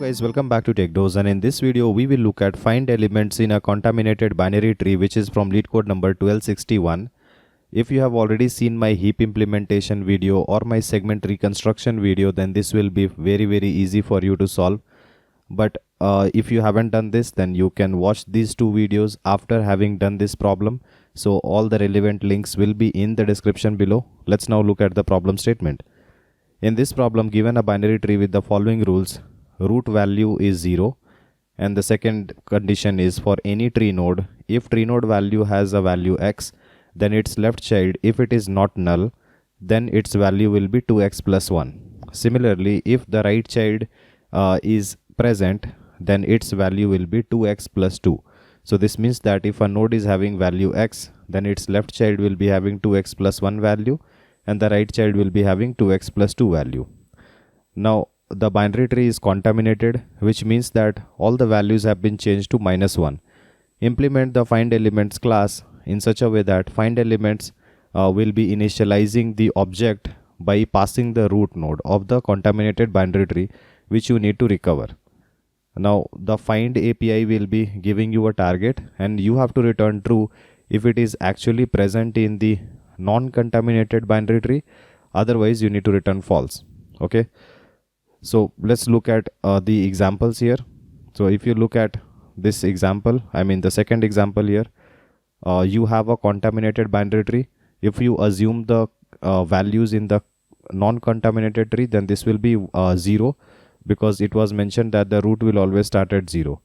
Guys, welcome back to TechDose, and in this video we will look at find elements in a contaminated binary tree, which is from Leetcode number 1261. If you have already seen my heap implementation video or my segment reconstruction video, then this will be very easy for you to solve. But if you haven't done this, then you can watch these two videos after having done this problem. So all the relevant links will be in the description below. Let's now look at the problem statement. In this problem, given a binary tree with the following rules: root value is 0, and the second condition is for any tree node, if tree node value has a value x, then its left child, if it is not null, then its value will be 2x plus 1. Similarly, if the right child is present, then its value will be 2x plus 2. So this means that if a node is having value x, then its left child will be having 2x plus 1 value, and the right child will be having 2x plus 2 value. Now the binary tree is contaminated, which means that all the values have been changed to -1. Implement the find elements class in such a way that find elements will be initializing the object by passing the root node of the contaminated binary tree, which you need to recover. Now the find API will be giving you a target, and you have to return true if it is actually present in the non-contaminated binary tree. Otherwise you need to return false. Okay, so let's look at the examples here. So if you look at this example, the second example here, you have a contaminated binary tree. If you assume the values in the non-contaminated tree, then this will be 0, because it was mentioned that the root will always start at 0.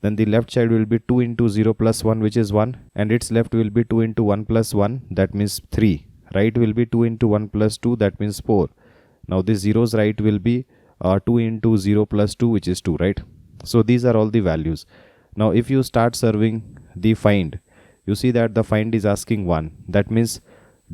Then the left child will be 2 into 0 plus 1, which is 1, and its left will be 2 into 1 plus 1, that means 3. Right will be 2 into 1 plus 2, that means 4. Now this zero's right will be 2 into 0 plus 2, which is 2, right? So these are all the values. Now if you start serving the find, you see that the find is asking 1. That means,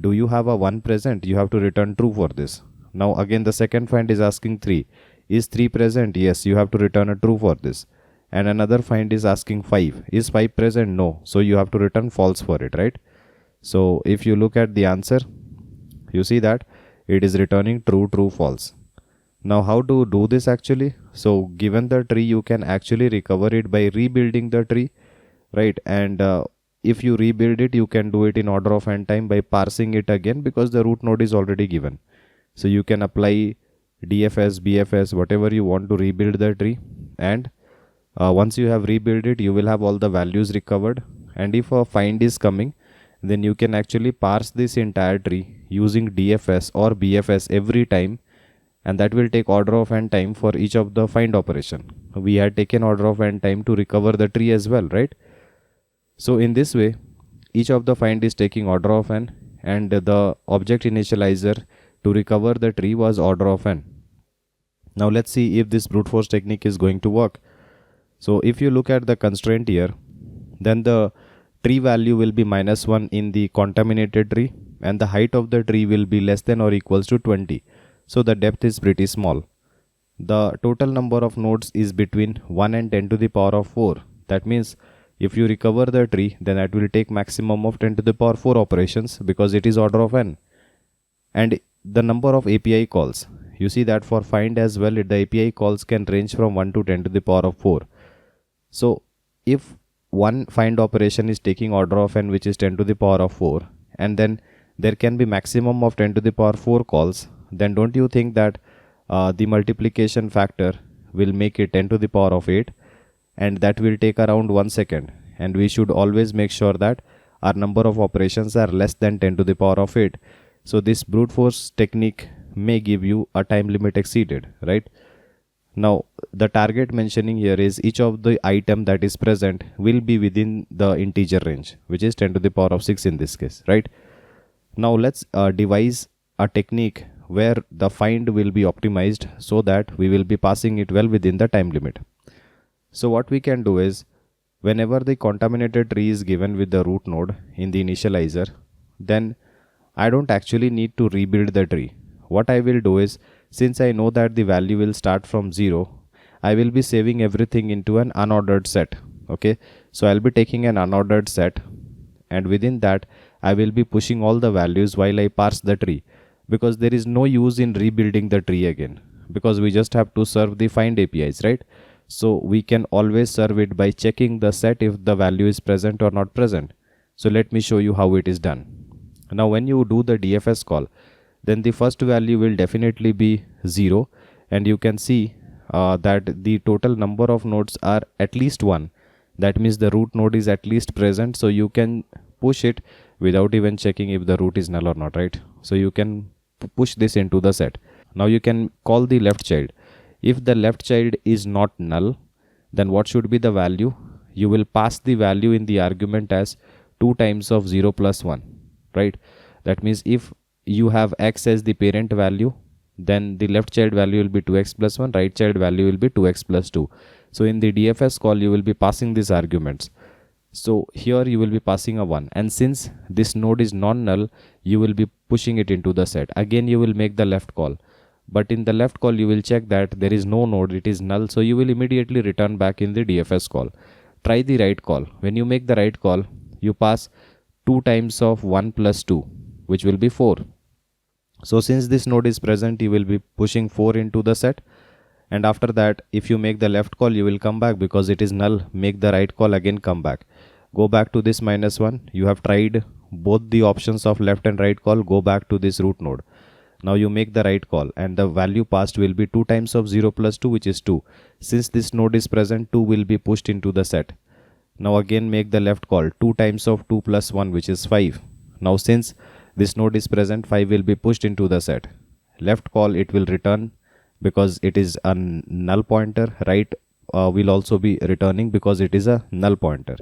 do you have a 1 present? You have to return true for this. Now again the second find is asking 3. Is 3 present? Yes, you have to return a true for this. And another find is asking 5. Is 5 present? No. So you have to return false for it, right? So if you look at the answer, you see that it is returning true, true, false. Now how to do this actually? So given the tree, you can actually recover it by rebuilding the tree, right? And if you rebuild it, you can do it in order of n time by parsing it again, because the root node is already given. So you can apply DFS, BFS, whatever you want to rebuild the tree, and once you have rebuilt it, you will have all the values recovered. And if a find is coming, then you can actually parse this entire tree using DFS or BFS every time, and that will take order of n time for each of the find operation. We had taken order of n time to recover the tree as well, right? So in this way, each of the find is taking order of n, and the object initializer to recover the tree was order of n. Now let's see if this brute force technique is going to work. So if you look at the constraint here, then the tree value will be -1 in the contaminated tree, and the height of the tree will be less than or equals to 20. So the depth is pretty small. The total number of nodes is between 1 and 10 to the power of 4. That means if you recover the tree, then that will take maximum of 10 to the power 4 operations, because it is order of n. And the number of API calls, you see that for find as well, the API calls can range from 1 to 10 to the power of 4. So if one find operation is taking order of n, which is 10 to the power of 4, and then there can be maximum of 10 to the power 4 calls, then don't you think that the multiplication factor will make it 10 to the power of 8, and that will take around 1 second. And we should always make sure that our number of operations are less than 10 to the power of 8. So this brute force technique may give you a time limit exceeded, right? Now the target mentioning here is each of the item that is present will be within the integer range, which is 10 to the power of 6 in this case, right? Now let's devise a technique where the find will be optimized so that we will be passing it well within the time limit. So what we can do is, whenever the contaminated tree is given with the root node in the initializer, then I don't actually need to rebuild the tree. What I will do is, since I know that the value will start from 0, I will be saving everything into an unordered set. Okay, so I'll be taking an unordered set, and within that I will be pushing all the values while I parse the tree, because there is no use in rebuilding the tree again, because we just have to serve the find APIs, right? So we can always serve it by checking the set if the value is present or not present. So let me show you how it is done. Now when you do the DFS call, then the first value will definitely be 0, and you can see that the total number of nodes are at least 1. That means the root node is at least present, so you can push it without even checking if the root is null or not, right? So you can push this into the set. Now you can call the left child. If the left child is not null, then what should be the value? You will pass the value in the argument as 2 times of 0 plus 1, right? That means if you have x as the parent value, then the left child value will be 2x plus 1, right child value will be 2x plus 2. So in the DFS call, you will be passing these arguments. So here you will be passing a 1, and since this node is non-null, you will be pushing it into the set. Again you will make the left call, but in the left call you will check that there is no node, it is null, so you will immediately return back in the DFS call. Try the right call. When you make the right call, you pass 2 times of 1 plus 2, which will be 4. So since this node is present, you will be pushing 4 into the set, and after that if you make the left call, you will come back because it is null. Make the right call, again come back, go back to this -1. You have tried both the options of left and right call, go back to this root node. Now you make the right call, and the value passed will be 2 times of 0 plus 2, which is 2. Since this node is present, 2 will be pushed into the set. Now again make the left call, 2 times of 2 plus 1, which is 5. Now since this node is present, 5 will be pushed into the set. Left call, it will return because it is a null pointer. Right will also be returning because it is a null pointer.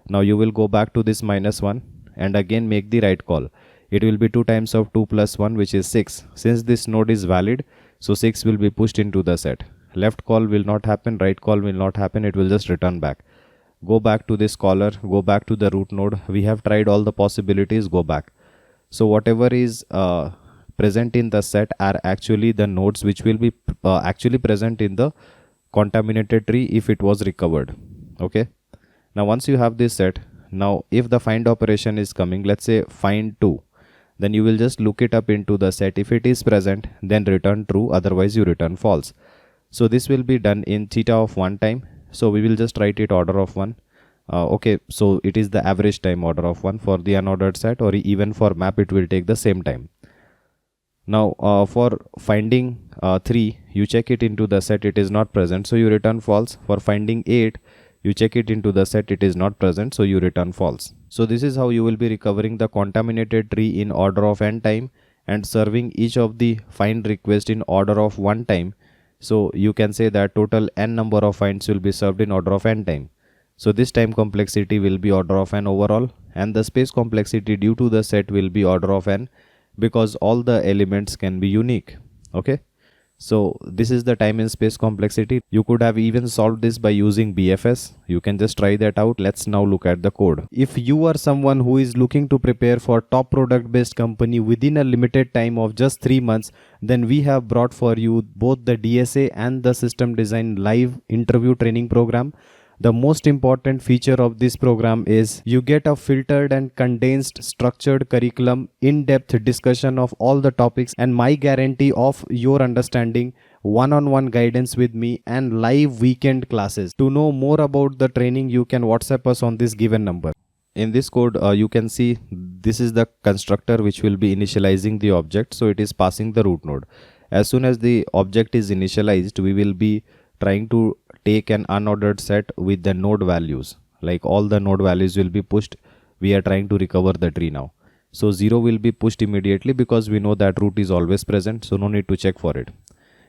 Now you will go back to this -1 and again make the right call. It will be 2 times of 2 plus 1, which is 6. Since this node is valid, so 6 will be pushed into the set. Left call will not happen, right call will not happen, it will just return back. Go back to this caller, go back to the root node. We have tried all the possibilities, go back. So whatever is present in the set are actually the nodes which will be actually present in the contaminated tree if it was recovered. Okay. Now once you have this set, now if the find operation is coming, let's say find 2, then you will just look it up into the set. If it is present, then return true, otherwise you return false. So this will be done in theta of 1 time. So we will just write it order of 1. Okay, so it is the average time order of 1 for the unordered set, or even for map it will take the same time. Now for finding 3, you check it into the set, it is not present, so you return false. For finding 8, you check it into the set, it is not present, so you return false. So this is how you will be recovering the contaminated tree in order of n time and serving each of the find request in order of 1 time. So you can say that total n number of finds will be served in order of n time. So this time complexity will be order of n overall, and the space complexity due to the set will be order of n because all the elements can be unique. Okay. So this is the time and space complexity. You could have even solved this by using BFS. You can just try that out. Let's now look at the code. If you are someone who is looking to prepare for top product based company within a limited time of just 3 months, then we have brought for you both the DSA and the system design live interview training program. The most important feature of this program is you get a filtered and condensed structured curriculum, in-depth discussion of all the topics, and my guarantee of your understanding, one-on-one guidance with me, and live weekend classes. To know more about the training, you can WhatsApp us on this given number. In this code, you can see this is the constructor which will be initializing the object. So it is passing the root node. As soon as the object is initialized, we will be trying to take an unordered set with the node values. Like all the node values will be pushed. We are trying to recover the tree now. So 0 will be pushed immediately because we know that root is always present. So no need to check for it.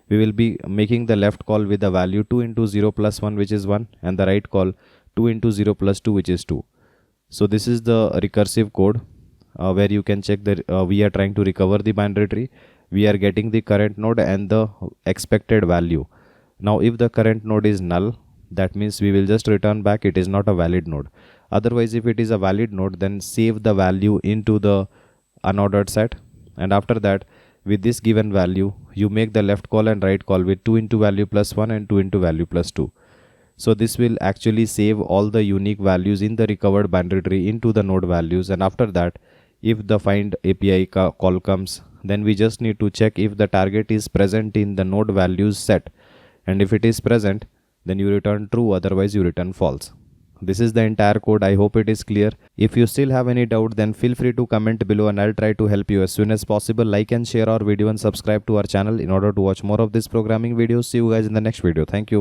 We will be making the left call with the value 2 into 0 plus 1, which is 1, and the right call 2 into 0 plus 2, which is 2. So this is the recursive code where you can check that we are trying to recover the binary tree. We are getting the current node and the expected value. Now if the current node is null, that means we will just return back it is not a valid node. Otherwise, if it is a valid node, then save the value into the unordered set, and after that with this given value you make the left call and right call with 2 into value plus 1 and 2 into value plus 2. So this will actually save all the unique values in the recovered binary tree into the node values, and after that if the find API call comes, then we just need to check if the target is present in the node values set, and if it is present, then you return true, otherwise you return false. This is the entire code. I hope it is clear. If you still have any doubt, then feel free to comment below and I'll try to help you as soon as possible. Like and share our video and subscribe to our channel in order to watch more of these programming videos. See you guys in the next video. Thank you.